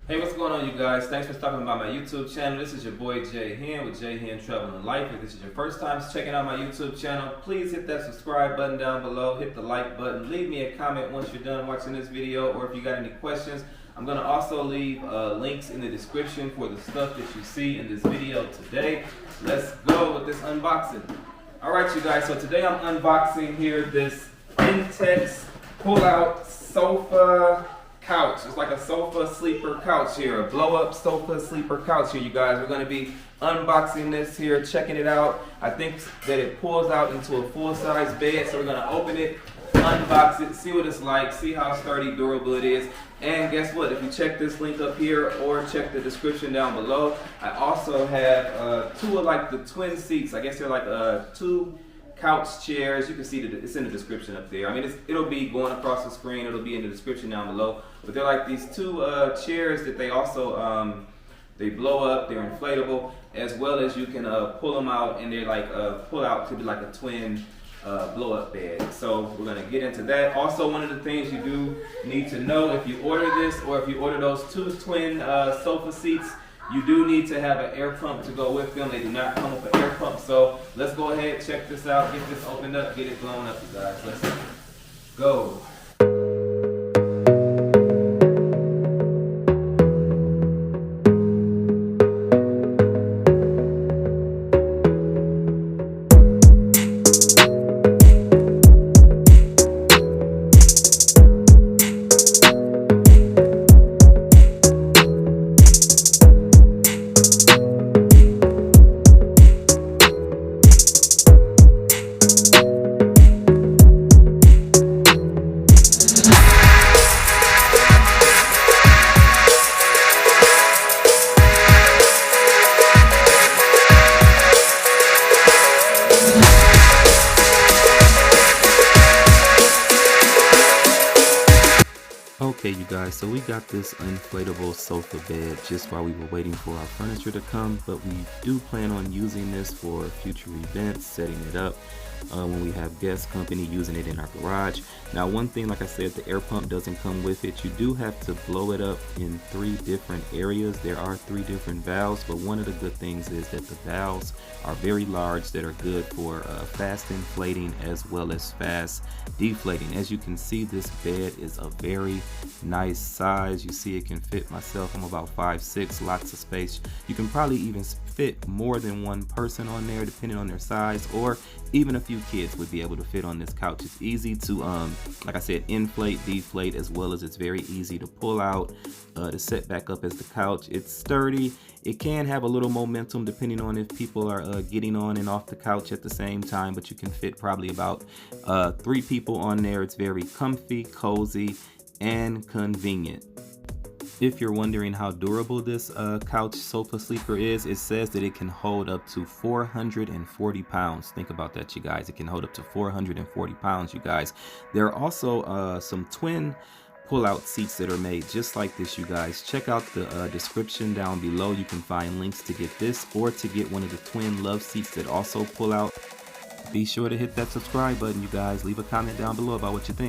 Hey, what's going on, you guys? Thanks for stopping by my YouTube channel. This is your boy J-Hen with J-Hen Travel and Life. If this is your first time checking out my YouTube channel, please hit that subscribe button down below, hit the like button, leave me a comment once you're done watching this video, or if you got any questions. I'm going to also leave links in the description for the stuff that you see in this video today. Let's go with this unboxing. Alright, you guys, so today I'm unboxing here this Intex pull-out sofa couch. It's like a sofa sleeper couch here, a blow-up sofa sleeper couch here, you guys. We're going to be unboxing this here, checking it out. I think that it pulls out into a full-size bed, so we're going to open it, unbox it, see what it's like, see how sturdy, durable it is. And guess what? If you check this link up here or check the description down below, I also have two of like the twin seats. I guess they're like two couch chairs. You can see that it's in the description up there. I mean, it'll be going across the screen. It'll be in the description down below. But they're like these two chairs that they also they blow up. They're inflatable, as well as you can pull them out, and they're like pull out to be like a twin blow up bed. So we're gonna get into that. Also, one of the things you do need to know if you order this, or if you order those two twin sofa seats, you do need to have an air pump to go with them. They do not come with an air pump. So let's go ahead, check this out, get this opened up, get it blown up, you guys. Let's go. Okay, you guys, so we got this inflatable sofa bed just while we were waiting for our furniture to come, but we do plan on using this for future events, setting it up when we have guest company, using it in our garage. Now, one thing, like I said, the air pump doesn't come with it. You do have to blow it up in 3 different areas. There are 3 different valves, but one of the good things is that the valves are very large, that are good for fast inflating as well as fast deflating. As you can see, this bed is a very nice size. You see it can fit myself. I'm about 5'6", lots of space. You can probably even fit more than one person on there depending on their size, or even a few kids would be able to fit on this couch. It's easy to like I said, inflate, deflate, as well as it's very easy to pull out to set back up as the couch. It's sturdy. It can have a little momentum depending on if people are getting on and off the couch at the same time, but you can fit probably about 3 people on there. It's very comfy, cozy, and convenient. If you're wondering how durable this couch sofa sleeper is, it says that it can hold up to 440 pounds. Think about that, you guys. It can hold up to 440 pounds, you guys. There are also some twin pull-out seats that are made just like this, you guys. Check out the description down below. You can find links to get this or to get one of the twin love seats that also pull out. Be sure to hit that subscribe button, you guys. Leave a comment down below about what you think.